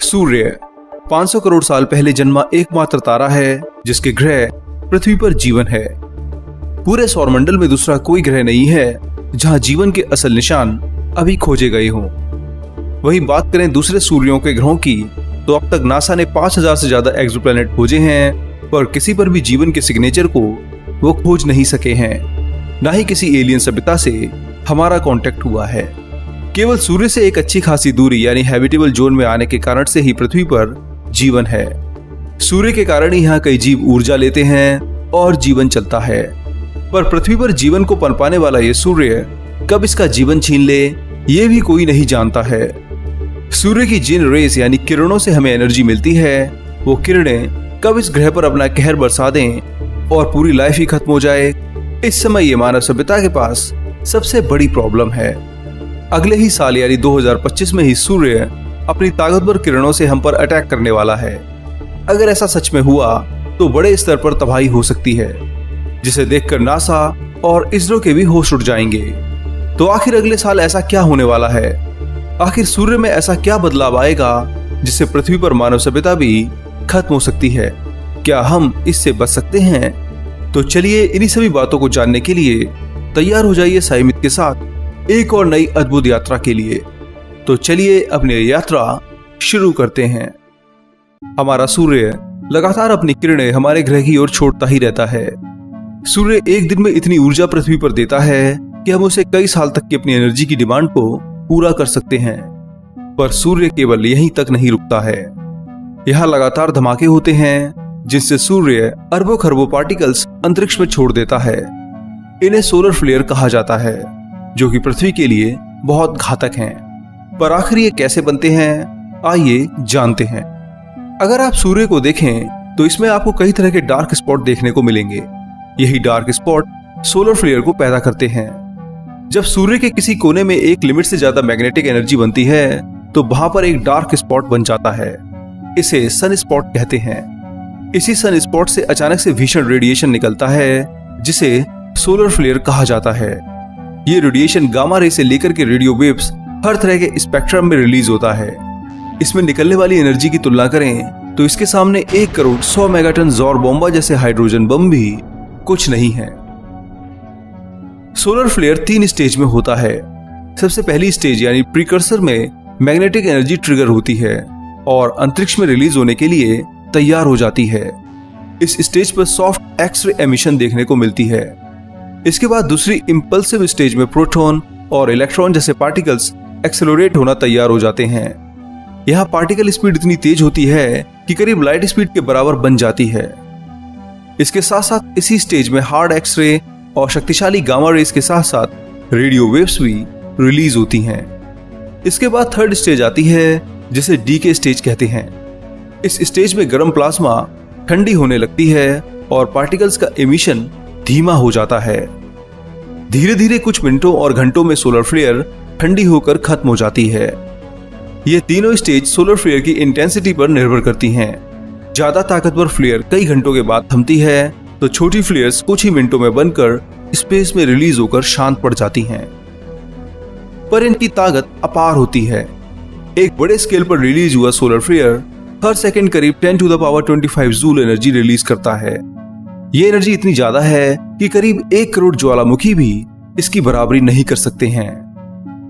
सूर्य 500 करोड़ साल पहले जन्मा एकमात्र तारा है जिसके ग्रह पृथ्वी पर जीवन है। पूरे सौरमंडल में दूसरा कोई ग्रह नहीं है जहां जीवन के असल निशान अभी खोजे गए हों। वहीं बात करें दूसरे सूर्यों के ग्रहों की, तो अब तक नासा ने 5000 से ज्यादा एक्सोप्लैनेट खोजे हैं, पर किसी पर भी जीवन के सिग्नेचर को वो खोज नहीं सके हैं। ना ही किसी एलियन सभ्यता से हमारा कांटेक्ट हुआ है। केवल सूर्य से एक अच्छी खासी दूरी यानी हैबिटेबल जोन में आने के कारण से ही पृथ्वी पर जीवन है। सूर्य के कारण ही यहाँ कई जीव ऊर्जा लेते हैं और जीवन चलता है। पर पृथ्वी पर जीवन को पनपाने वाला ये सूर्य कब इसका जीवन छीन ले, ये भी कोई नहीं जानता है। सूर्य की जिन रेस यानी किरणों से हमें एनर्जी मिलती है, वो किरणें कब इस ग्रह पर अपना कहर बरसा दें और पूरी लाइफ ही खत्म हो जाए, इस समय ये मानव सभ्यता के पास सबसे बड़ी प्रॉब्लम है। अगले ही साल यानी 2025 में ही सूर्य अपनी ताकतवर किरणों से हम पर अटैक करने वाला है। अगर ऐसा सच में हुआ तो बड़े स्तर पर तबाही हो सकती है, जिसे देखकर नासा और इसरो के भी होश उड़ जाएंगे। तो आखिर अगले साल ऐसा क्या होने वाला है? आखिर सूर्य में ऐसा क्या बदलाव आएगा जिससे पृथ्वी पर मानव सभ्यता भी खत्म हो सकती है? क्या हम इससे बच सकते हैं? तो चलिए इन्हीं सभी बातों को जानने के लिए तैयार हो जाइए साइमित के साथ एक और नई अद्भुत यात्रा के लिए। तो चलिए अपनी यात्रा शुरू करते हैं। हमारा सूर्य लगातार अपनी किरणें हमारे ग्रह की ओर छोड़ता ही रहता है। सूर्य एक दिन में इतनी ऊर्जा पृथ्वी पर देता है कि हम उसे कई साल तक की अपनी एनर्जी की डिमांड को पूरा कर सकते हैं। पर सूर्य केवल यहीं तक नहीं रुकता है। यहाँ लगातार धमाके होते हैं जिससे सूर्य अरबों खरबों पार्टिकल्स अंतरिक्ष में छोड़ देता है। इन्हें सोलर फ्लेयर कहा जाता है, जो कि पृथ्वी के लिए बहुत घातक हैं। पर आखिर ये कैसे बनते हैं, आइए जानते हैं। अगर आप सूर्य को देखें तो इसमें आपको कई तरह के डार्क स्पॉट देखने को मिलेंगे। यही डार्क स्पॉट सोलर फ्लेयर को पैदा करते हैं। जब सूर्य के किसी कोने में एक लिमिट से ज्यादा मैग्नेटिक एनर्जी बनती है तो वहां पर एक डार्क स्पॉट बन जाता है। इसे सन स्पॉट कहते हैं। इसी सन स्पॉट से अचानक से भीषण रेडिएशन निकलता है जिसे सोलर फ्लेयर कहा जाता है। ये रेडिएशन गामा रे से लेकर के रेडियो वेव्स हर तरह के स्पेक्ट्रम में रिलीज होता है। इसमें निकलने वाली एनर्जी की तुलना करें तो इसके सामने 1 करोड़ 100 मेगाटन ज़ौर बॉम्बा जैसे हाइड्रोजन बम भी कुछ नहीं है। सोलर फ्लेयर 3 स्टेज में होता है। सबसे पहली स्टेज यानी प्रीकर्सर में मैग्नेटिक एनर्जी ट्रिगर होती है और अंतरिक्ष में रिलीज होने के लिए तैयार हो जाती है। इस स्टेज पर सॉफ्ट एक्स-रे एमिशन देखने को मिलती है। इसके बाद दूसरी इंपल्सिव स्टेज में प्रोटॉन और इलेक्ट्रॉन जैसे पार्टिकल्स एक्सेलरेट होना तैयार हो जाते हैं। यहाँ पार्टिकल स्पीड इतनी तेज होती है कि करीब लाइट स्पीड के बराबर बन जाती है। इसके साथ साथ इसी स्टेज में हार्ड एक्स-रे और शक्तिशाली गामा रेस के साथ साथ रेडियो वेव्स भी रिलीज होती हैं। इसके बाद थर्ड स्टेज आती है जिसे डीके स्टेज कहते हैं। इस स्टेज में गर्म प्लाज्मा ठंडी होने लगती है और पार्टिकल्स का एमिशन धीमा हो जाता है। धीरे धीरे कुछ मिनटों और घंटों में सोलर फ्लेयर ठंडी होकर खत्म हो जाती है। ये तीनों स्टेज सोलर फ्लेयर की इंटेंसिटी पर निर्भर करती हैं। ज्यादा ताकतवर फ्लेयर कई घंटों के बाद थमती है तो छोटी फ्लेयर्स कुछ ही मिनटों में बनकर स्पेस में रिलीज होकर शांत पड़ जाती हैं। पर इनकी ताकत अपार होती है। एक बड़े स्केल पर रिलीज हुआ सोलर फ्लेयर हर सेकंड करीब 10 to the power 25 joule energy release करता है। ये एनर्जी इतनी ज्यादा है कि करीब 1 करोड़ ज्वालामुखी भी इसकी बराबरी नहीं कर सकते हैं।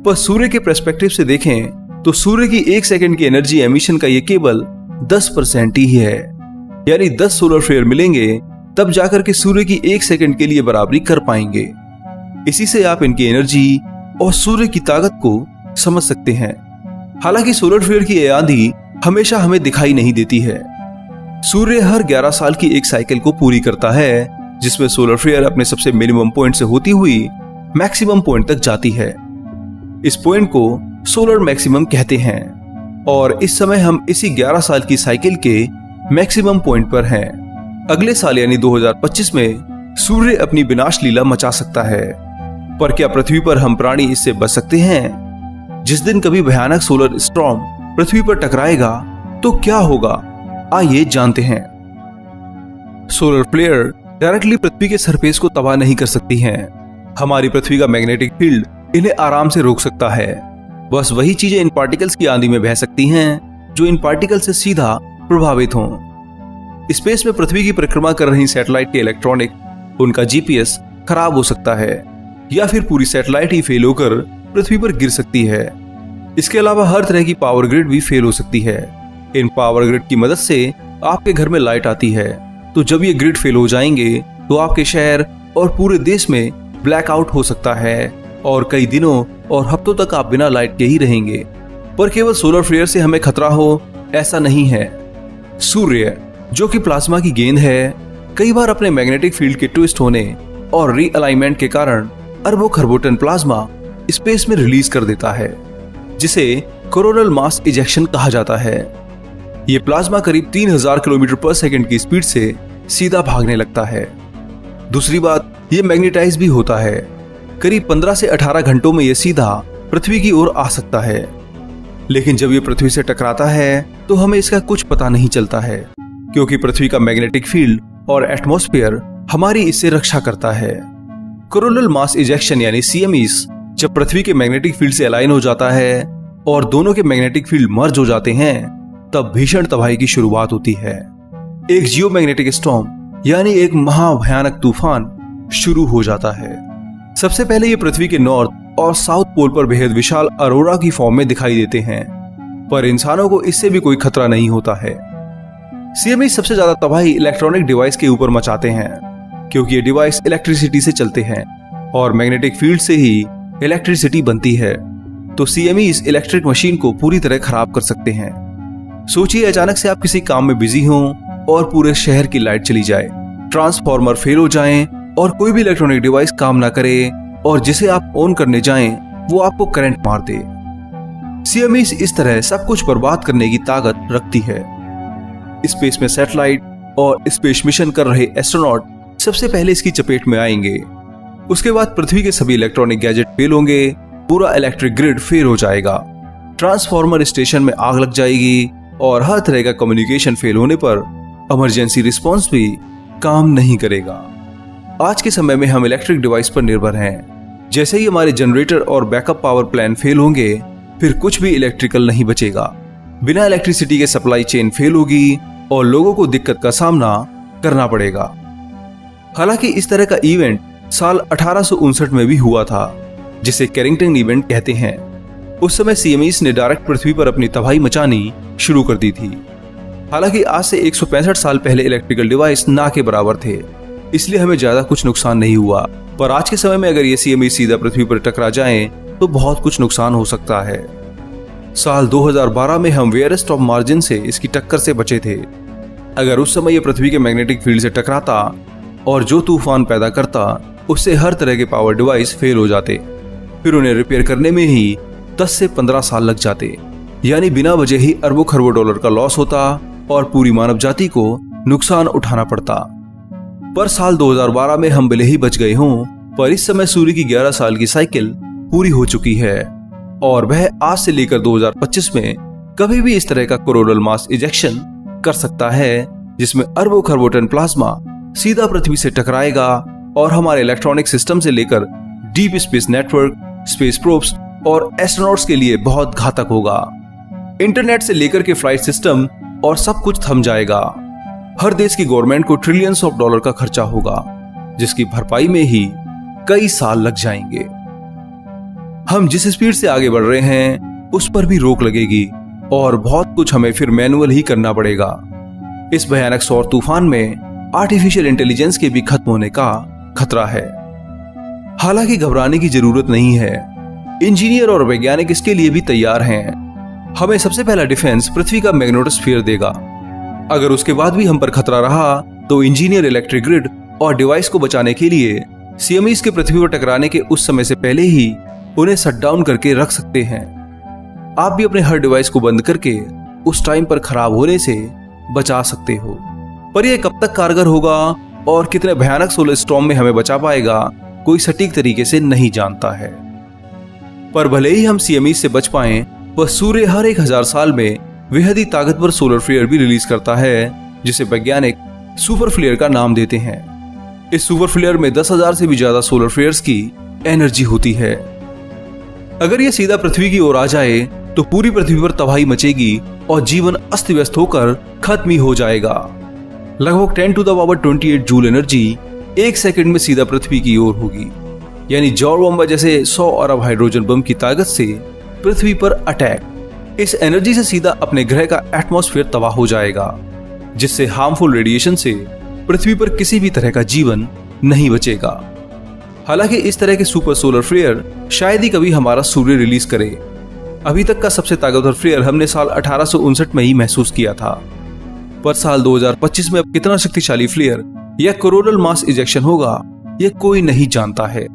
पर सूर्य के पर्सपेक्टिव से देखें तो सूर्य की 1 सेकंड की एनर्जी एमिशन का ये केवल 10% ही है। यानी 10 सोलर फ्लेयर मिलेंगे तब जाकर के सूर्य की 1 सेकंड के लिए बराबरी कर पाएंगे। इसी से आप इनकी एनर्जी और सूर्य की ताकत को समझ सकते हैं। हालांकि सोलर फ्लेयर की ये आंधी हमेशा हमें दिखाई नहीं देती है। सूर्य हर 11 साल की एक साइकिल को पूरी करता है, जिसमें सोलर फ्लेयर अपने सबसे मिनिमम पॉइंट से होती हुई मैक्सिमम पॉइंट तक जाती है। इस पॉइंट को सोलर मैक्सिमम कहते हैं और इस समय हम इसी 11 साल की साइकिल के मैक्सिमम पॉइंट पर हैं। अगले साल यानी 2025 में सूर्य अपनी विनाश लीला मचा सकता है। पर क्या पृथ्वी पर हम प्राणी इससे बच सकते हैं? जिस दिन कभी भयानक सोलर स्टॉर्म पृथ्वी पर टकराएगा तो क्या होगा, आइए जानते हैं। सोलर फ्लेयर डायरेक्टली पृथ्वी के सरफेस को तबाह नहीं कर सकती हैं। हमारी पृथ्वी का मैग्नेटिक फील्ड इन्हें आराम से रोक सकता है। बस वही चीजें इन पार्टिकल्स की आंधी में बह सकती हैं जो इन पार्टिकल से सीधा प्रभावित हों। स्पेस में पृथ्वी की परिक्रमा कर रही सैटेलाइट के इलेक्ट्रॉनिक, उनका जीपीएस खराब हो सकता है या फिर पूरी सैटेलाइट ही फेल होकर पृथ्वी पर गिर सकती है। इसके अलावा हर तरह की पावर ग्रिड भी फेल हो सकती है। इन पावर ग्रिड की मदद से आपके घर में लाइट आती है, तो जब ये ग्रिड फेल हो जाएंगे तो आपके शहर और पूरे देश में ब्लैकआउट हो सकता है और कई दिनों और हफ्तों तक आप बिना लाइट के ही रहेंगे। पर केवल सोलर फ्लेयर से हमें खतरा हो ऐसा नहीं है। सूर्य, जो कि प्लाज्मा की गेंद है, कई बार अपने मैग्नेटिक फील्ड के ट्विस्ट होने और रीअलाइनमेंट के कारण अरबों खरबों टन प्लाज्मा स्पेस में रिलीज कर देता है, जिसे कोरोनल मास इजेक्शन कहा जाता है। ये प्लाज्मा करीब 3000 किलोमीटर पर सेकंड की स्पीड से सीधा भागने लगता है। दूसरी बात, ये मैग्नेटाइज भी होता है। करीब 15 से 18 घंटों में ये सीधा पृथ्वी की ओर आ सकता है। लेकिन जब ये पृथ्वी से टकराता है तो हमें इसका कुछ पता नहीं चलता है, क्योंकि पृथ्वी का मैग्नेटिक फील्ड और एटमॉस्फेयर हमारी इससे रक्षा करता है। कोरोनल मास इजेक्शन यानी सीएमईस जब पृथ्वी के मैग्नेटिक फील्ड से अलाइन हो जाता है और दोनों के मैग्नेटिक फील्ड मर्ज हो जाते हैं, तब भीषण तबाही की शुरुआत होती है। एक जियोमैग्नेटिक स्टॉर्म यानी एक महाभयानक तूफान शुरू हो जाता है। सबसे पहले ये पृथ्वी के नॉर्थ और साउथ पोल पर बेहद विशाल अरोरा की फॉर्म में दिखाई देते हैं, पर इंसानों को इससे भी कोई खतरा नहीं होता है। सीएमई सबसे ज्यादा तबाही इलेक्ट्रॉनिक डिवाइस के ऊपर मचाते हैं, क्योंकि ये डिवाइस इलेक्ट्रिसिटी से चलते हैं और मैग्नेटिक फील्ड से ही इलेक्ट्रिसिटी बनती है। तो सीएमई इस इलेक्ट्रिक मशीन को पूरी तरह खराब कर सकते हैं। सोचिए, अचानक से आप किसी काम में बिजी हों और पूरे शहर की लाइट चली जाए, ट्रांसफार्मर फेल हो जाएं और कोई भी इलेक्ट्रॉनिक डिवाइस काम ना करे और जिसे आप ऑन करने जाएं वो आपको करंट मार दे। सीएमई इस तरह सब कुछ बर्बाद करने की ताकत रखती है। स्पेस में सैटेलाइट और स्पेस मिशन कर रहे एस्ट्रोनॉट सबसे पहले इसकी चपेट में आएंगे। उसके बाद पृथ्वी के सभी इलेक्ट्रॉनिक गैजेट फेल होंगे, पूरा इलेक्ट्रिक ग्रिड फेल हो जाएगा, ट्रांसफार्मर स्टेशन में आग लग जाएगी और हर तरह का कम्युनिकेशन फेल होने पर इमरजेंसी रिस्पॉन्स भी काम नहीं करेगा। आज के समय में हम इलेक्ट्रिक डिवाइस पर निर्भर हैं। जैसे ही हमारे जनरेटर और बैकअप पावर प्लान फेल होंगे, फिर कुछ भी इलेक्ट्रिकल नहीं बचेगा। बिना इलेक्ट्रिसिटी के सप्लाई चेन फेल होगी और लोगों को दिक्कत का सामना करना पड़ेगा। हालांकि इस तरह का इवेंट साल 1859 में भी हुआ था, जिसे कैरिंगटन इवेंट कहते हैं। उस समय सीएमईस ने डायरेक्ट पृथ्वी पर अपनी तबाही मचानी शुरू कर दी थी। हालांकि आज से 165 साल पहले इलेक्ट्रिकल डिवाइस ना के बराबर थे, इसलिए हमें ज्यादा कुछ नुकसान नहीं हुआ। पर आज के समय में अगर ये सीएमई सीधा पृथ्वी पर टकरा जाएं, तो बहुत कुछ नुकसान हो सकता है। साल 2012 में हम वेयरेस्ट ऑफ मार्जिन से इसकी टक्कर से बचे थे। अगर उस समय ये पृथ्वी के मैग्नेटिक फील्ड से टकराता और जो तूफान पैदा करता, उससे हर तरह के पावर डिवाइस फेल हो जाते, फिर उन्हें रिपेयर करने में ही 10 से 15 साल लग जाते, यानी बिना वजह ही अरबों खरबों डॉलर का लॉस होता और पूरी मानव जाति को नुकसान उठाना पड़ता। पर साल 2012 में हम भले ही बच गए हों, पर इस समय सूर्य की 11 साल की साइकिल पूरी हो चुकी है और वह आज से लेकर 2025 में कभी भी इस तरह का कोरोनल मास इजेक्शन कर सकता है, जिसमें अरबों खरबों टन प्लाज्मा सीधा पृथ्वी से टकराएगा और हमारे इलेक्ट्रॉनिक सिस्टम से लेकर deep space network, space probes और एस्ट्रोनॉट्स के लिए बहुत घातक होगा। इंटरनेट से लेकर के फ्लाइट सिस्टम और सब कुछ थम जाएगा। हर देश की गवर्नमेंट को ट्रिलियंस ऑफ डॉलर का खर्चा होगा, जिसकी भरपाई में ही कई साल लग जाएंगे। हम जिस स्पीड से आगे बढ़ रहे हैं उस पर भी रोक लगेगी और बहुत कुछ हमें फिर मैनुअल ही करना पड़ेगा। इस भयानक सौर तूफान में आर्टिफिशियल इंटेलिजेंस के भी खत्म होने का खतरा है। हालांकि घबराने की जरूरत नहीं है, इंजीनियर और वैज्ञानिक इसके लिए भी तैयार हैं। हमें सबसे पहला डिफेंस पृथ्वी का मैग्नेटोस्फीयर देगा। अगर उसके बाद भी हम पर खतरा रहा तो इंजीनियर इलेक्ट्रिक ग्रिड और डिवाइस को बचाने के लिए सीएमईस के पृथ्वी पर टकराने के उस समय से पहले ही उन्हें शट डाउन करके रख सकते हैं। आप भी अपने हर डिवाइस को बंद करके उस टाइम पर खराब होने से बचा सकते हो। पर यह कब तक कारगर होगा और कितने भयानक सोलर स्टॉर्म में हमें बचा पाएगा, कोई सटीक तरीके से नहीं जानता है। पर भले ही हम सीएमईस से बच पाएं, वह सूर्य हर 1000 साल में बेहद ही ताकतवर सोलर फ्लेयर भी रिलीज करता है, जिसे वैज्ञानिक सुपर फ्लेयर का नाम देते हैं। इस सुपर फ्लेयर में 10,000 से भी ज्यादा सोलर फ्लेयर्स की एनर्जी होती है। अगर यह सीधा पृथ्वी की ओर आ जाए तो पूरी पृथ्वी पर तबाही मचेगी और जीवन अस्त व्यस्त होकर खत्म ही हो जाएगा। लगभग 10⁻28 जूल एनर्जी 1 सेकंड में सीधा पृथ्वी की ओर होगी, यानी जॉर बम जैसे 100 अरब हाइड्रोजन बम की ताकत से पृथ्वी पर अटैक। इस एनर्जी से सीधा अपने ग्रह का एटमॉस्फेयर तबाह हो जाएगा, जिससे हार्मफुल रेडिएशन से पृथ्वी पर किसी भी तरह का जीवन नहीं बचेगा। हालांकि इस तरह के सुपर सोलर फ्लेयर शायद ही कभी हमारा सूर्य रिलीज करे। अभी तक का सबसे ताकतवर फ्लेयर हमने साल 1859 में ही महसूस किया था, पर साल 2025 में अब कितना शक्तिशाली फ्लेयर या कोरोनल मास इजेक्शन होगा यह कोई नहीं जानता है।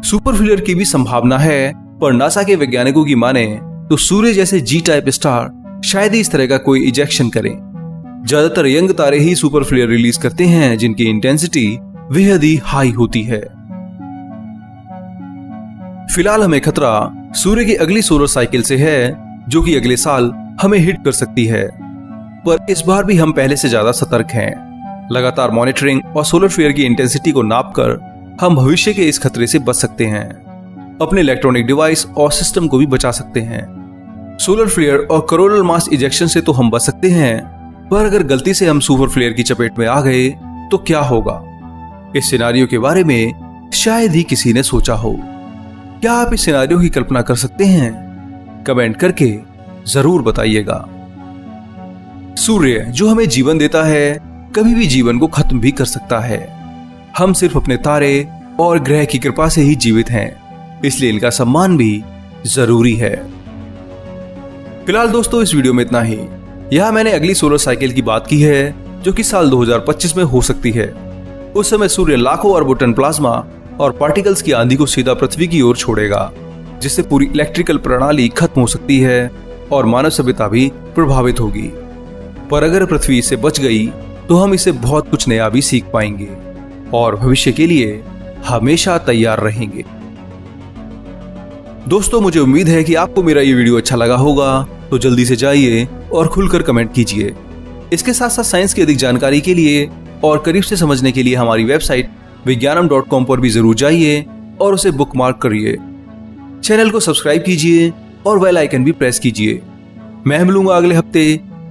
सुपर फ्लेयर की भी संभावना है, पर नासा के वैज्ञानिकों की माने तो सूर्य जैसे जी टाइप स्टार शायद ही इस तरह का कोई इजेक्शन करें। ज्यादातर यंग तारे ही सुपर फ्लेयर रिलीज करते हैं, जिनकी इंटेंसिटी बेहद ही हाई होती है। फिलहाल हमें खतरा सूर्य की अगली सोलर साइकिल से है, जो कि अगले साल हमें हिट कर सकती है, पर इस बार भी हम पहले से ज्यादा सतर्क हैं। लगातार मॉनिटरिंग और सोलर फ्लेयर की इंटेंसिटी को नापकर हम भविष्य के इस खतरे से बच सकते हैं, अपने इलेक्ट्रॉनिक डिवाइस और सिस्टम को भी बचा सकते हैं। सोलर फ्लेयर और कोरोनल मास इजेक्शन से तो हम बच सकते हैं, पर अगर गलती से हम सुपर फ्लेयर की चपेट में आ गए तो क्या होगा? इस सिनारियो के बारे में शायद ही किसी ने सोचा हो। क्या आप इस सिनारियो की कल्पना कर सकते हैं? कमेंट करके जरूर बताइएगा। सूर्य जो हमें जीवन देता है, कभी भी जीवन को खत्म भी कर सकता है। हम सिर्फ अपने तारे और ग्रह की कृपा से ही जीवित हैं, इसलिए इनका सम्मान भी जरूरी है। फिलहाल दोस्तों, इस वीडियो में इतना ही। यहां मैंने अगली सोलर साइकिल की बात की है, जो कि साल 2025 में हो सकती है। उस समय सूर्य लाखों अरबों टन प्लाज्मा और पार्टिकल्स की आंधी को सीधा पृथ्वी की ओर छोड़ेगा, जिससे पूरी इलेक्ट्रिकल प्रणाली खत्म हो सकती है और मानव सभ्यता भी प्रभावित होगी। पर अगर पृथ्वी इससे बच गई तो हम इससे बहुत कुछ नया भी सीख पाएंगे और भविष्य के लिए हमेशा तैयार रहेंगे। दोस्तों, मुझे उम्मीद है कि आपको मेरा ये वीडियो अच्छा लगा होगा, तो जल्दी से जाइए और खुलकर कमेंट कीजिए। इसके साथ साथ साइंस की अधिक जानकारी के लिए और करीब से समझने के लिए हमारी वेबसाइट विज्ञानम.com पर भी जरूर जाइए और उसे बुकमार्क करिए। चैनल को सब्सक्राइब कीजिए और बेल आइकन भी प्रेस कीजिए। मैं मिलूंगा अगले हफ्ते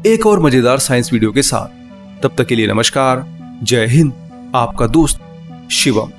एक और मजेदार साइंस वीडियो के साथ। तब तक के लिए नमस्कार, जय हिंद, आपका दोस्त शिवम।